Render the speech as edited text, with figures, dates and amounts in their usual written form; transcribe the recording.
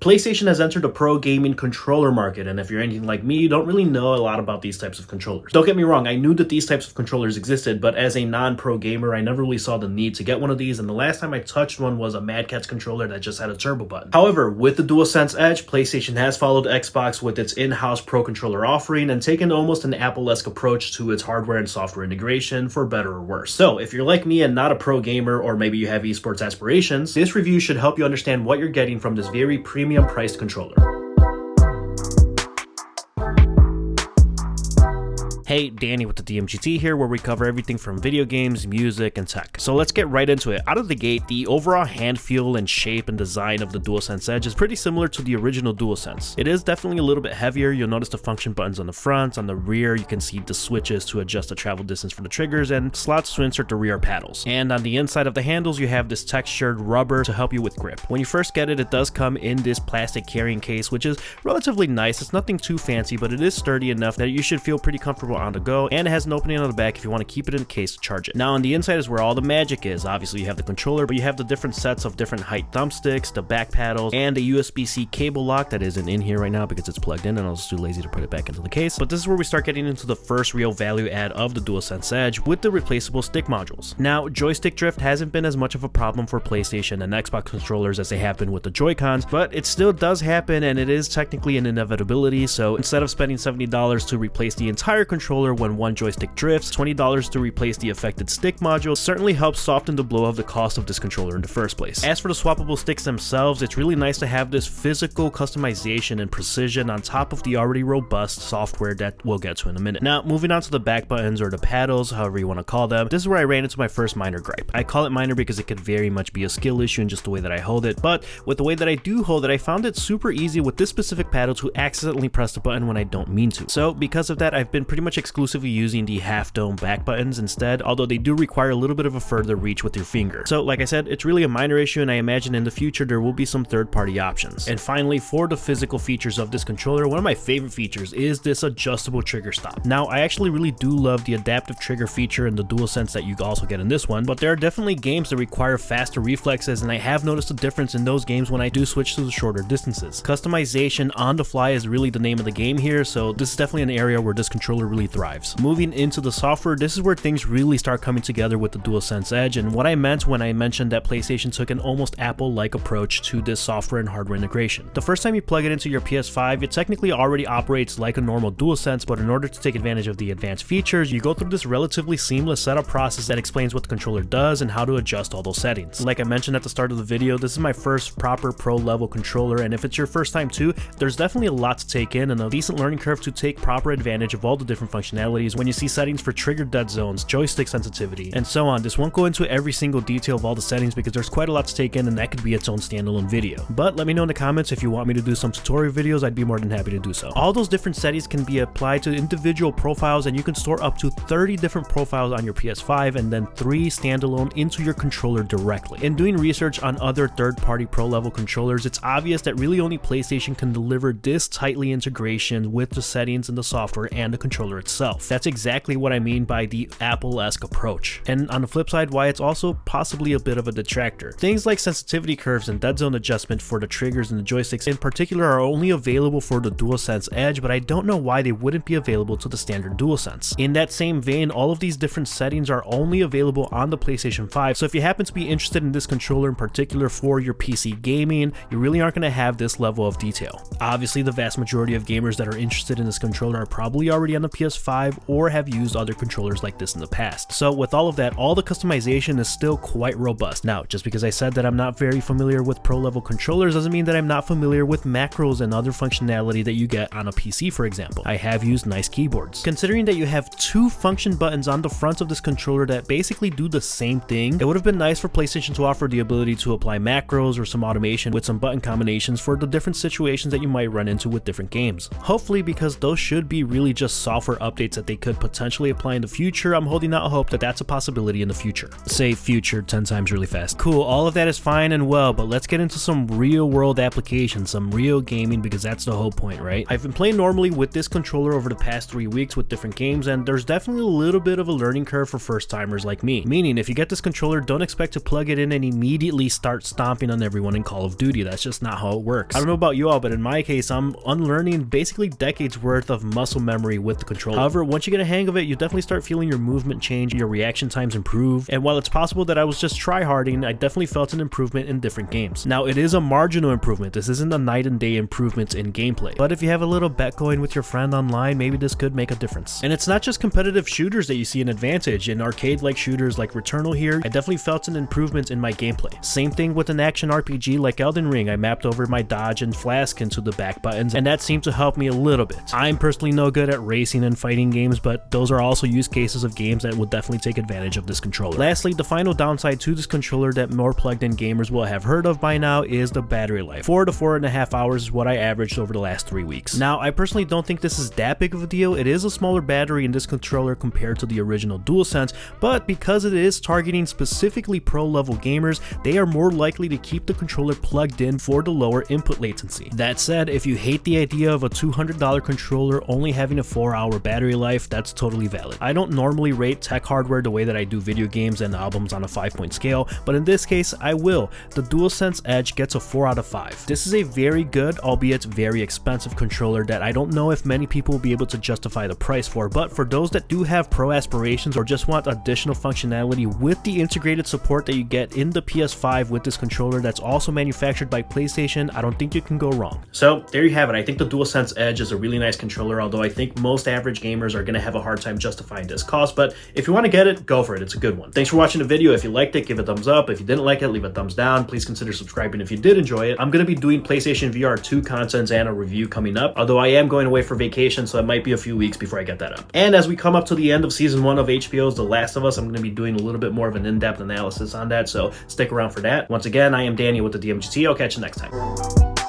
PlayStation has entered the pro gaming controller market, and if you're anything like me, you don't really know a lot about these types of controllers. Don't get me wrong, I knew that these types of controllers existed, but as a non-pro gamer, I never really saw the need to get one of these, and the last time I touched one was a Mad Catz controller that just had a turbo button. However, with the DualSense Edge, PlayStation has followed Xbox with its in-house pro controller offering and taken almost an Apple-esque approach to its hardware and software integration, for better or worse. So, if you're like me and not a pro gamer, or maybe you have esports aspirations, this review should help you understand what you're getting from this very premium priced controller. Hey, Danny with the DMGT here, where we cover everything from video games, music, and tech. So let's get right into it. Out of the gate, the overall hand feel and shape and design of the DualSense Edge is pretty similar to the original DualSense. It is definitely a little bit heavier. You'll notice the function buttons on the front. On the rear, you can see the switches to adjust the travel distance for the triggers and slots to insert the rear paddles. And on the inside of the handles, you have this textured rubber to help you with grip. When you first get it, it does come in this plastic carrying case, which is relatively nice. It's nothing too fancy, but it is sturdy enough that you should feel pretty comfortable on the go, and it has an opening on the back if you want to keep it in the case to charge it. Now on the inside is where all the magic is. Obviously you have the controller, but you have the different sets of different height thumbsticks, the back paddles, and a USB-C cable lock that isn't in here right now because it's plugged in and I was too lazy to put it back into the case. But this is where we start getting into the first real value add of the DualSense Edge with the replaceable stick modules. Now joystick drift hasn't been as much of a problem for PlayStation and Xbox controllers as they have been with the Joy-Cons, but it still does happen and it is technically an inevitability. So instead of spending $70 to replace the entire controller when one joystick drifts, $20 to replace the affected stick module certainly helps soften the blow of the cost of this controller in the first place. As for the swappable sticks themselves, it's really nice to have this physical customization and precision on top of the already robust software that we'll get to in a minute. Now, moving on to the back buttons or the paddles, however you want to call them, this is where I ran into my first minor gripe. I call it minor because it could very much be a skill issue in just the way that I hold it, but with the way that I do hold it, I found it super easy with this specific paddle to accidentally press the button when I don't mean to. So because of that, I've been pretty much exclusively using the half dome back buttons instead, although they do require a little bit of a further reach with your finger. So like I said, it's really a minor issue, and I imagine in the future there will be some third-party options. And finally, for the physical features of this controller, one of my favorite features is this adjustable trigger stop. Now I actually really do love the adaptive trigger feature in the DualSense that you also get in this one, but there are definitely games that require faster reflexes, and I have noticed a difference in those games when I do switch to the shorter distances. Customization on the fly is really the name of the game here, so this is definitely an area where this controller really thrives. Moving into the software, this is where things really start coming together with the DualSense Edge, and what I meant when I mentioned that PlayStation took an almost Apple-like approach to this software and hardware integration. The first time you plug it into your PS5, it technically already operates like a normal DualSense, but in order to take advantage of the advanced features, you go through this relatively seamless setup process that explains what the controller does and how to adjust all those settings. Like I mentioned at the start of the video, this is my first proper pro level controller, and if it's your first time too, there's definitely a lot to take in and a decent learning curve to take proper advantage of all the different functionalities when you see settings for trigger dead zones, joystick sensitivity, and so on. This won't go into every single detail of all the settings because there's quite a lot to take in, and that could be its own standalone video. But let me know in the comments if you want me to do some tutorial videos. I'd be more than happy to do so. All those different settings can be applied to individual profiles, and you can store up to 30 different profiles on your PS5 and then 3 standalone into your controller directly. In doing research on other third-party pro level controllers, it's obvious that really only PlayStation can deliver this tightly integration with the settings and the software and the controller itself. That's exactly what I mean by the Apple-esque approach. And on the flip side, why it's also possibly a bit of a detractor. Things like sensitivity curves and dead zone adjustment for the triggers and the joysticks in particular are only available for the DualSense Edge, but I don't know why they wouldn't be available to the standard DualSense. In that same vein, all of these different settings are only available on the PlayStation 5, so if you happen to be interested in this controller in particular for your PC gaming, you really aren't going to have this level of detail. Obviously, the vast majority of gamers that are interested in this controller are probably already on the PS5 or have used other controllers like this in the past. So with all of that, all the customization is still quite robust. Now, just because I said that I'm not very familiar with pro level controllers doesn't mean that I'm not familiar with macros and other functionality that you get on a PC, for example. I have used nice keyboards. Considering that you have 2 function buttons on the front of this controller that basically do the same thing, it would have been nice for PlayStation to offer the ability to apply macros or some automation with some button combinations for the different situations that you might run into with different games. Hopefully, because those should be really just software updates that they could potentially apply in the future, I'm holding out hope that that's a possibility in the future. Say future 10 times really fast. Cool, all of that is fine and well, but let's get into some real world applications, some real gaming, because that's the whole point, right? I've been playing normally with this controller over the past 3 weeks with different games, and there's definitely a little bit of a learning curve for first timers like me. Meaning, if you get this controller, don't expect to plug it in and immediately start stomping on everyone in Call of Duty. That's just not how it works. I don't know about you all, but in my case, I'm unlearning basically decades worth of muscle memory with the controller. However, once you get a hang of it, you definitely start feeling your movement change, your reaction times improve, and while it's possible that I was just tryharding, I definitely felt an improvement in different games. Now, it is a marginal improvement. This isn't a night and day improvement in gameplay, but if you have a little bet going with your friend online, maybe this could make a difference. And it's not just competitive shooters that you see an advantage. In arcade-like shooters like Returnal here, I definitely felt an improvement in my gameplay. Same thing with an action RPG like Elden Ring. I mapped over my dodge and flask into the back buttons, and that seemed to help me a little bit. I'm personally no good at racing and fighting games, but those are also use cases of games that would definitely take advantage of this controller. Lastly, the final downside to this controller that more plugged-in gamers will have heard of by now is the battery life. 4 to 4.5 hours is what I averaged over the last 3 weeks. Now, I personally don't think this is that big of a deal. It is a smaller battery in this controller compared to the original DualSense, but because it is targeting specifically pro-level gamers, they are more likely to keep the controller plugged in for the lower input latency. That said, if you hate the idea of a $200 controller only having a 4-hour battery life, that's totally valid. I don't normally rate tech hardware the way that I do video games and albums on a 5-point scale, but in this case, I will. The DualSense Edge gets a 4 out of 5. This is a very good, albeit very expensive controller that I don't know if many people will be able to justify the price for, but for those that do have pro aspirations or just want additional functionality with the integrated support that you get in the PS5 with this controller that's also manufactured by PlayStation, I don't think you can go wrong. So there you have it. I think the DualSense Edge is a really nice controller, although I think most average gamers are going to have a hard time justifying this cost, but if you want to get it, go for it. It's a good one. Thanks for watching the video. If you liked it, give it a thumbs up. If you didn't like it, leave a thumbs down. Please consider subscribing if you did enjoy it. I'm going to be doing PlayStation VR 2 content and a review coming up, although I am going away for vacation, so it might be a few weeks before I get that up. And as we come up to the end of season 1 of HBO's The Last of Us, I'm going to be doing a little bit more of an in-depth analysis on that, so stick around for that. Once again, I am Danny with the DMGT. I'll catch you next time.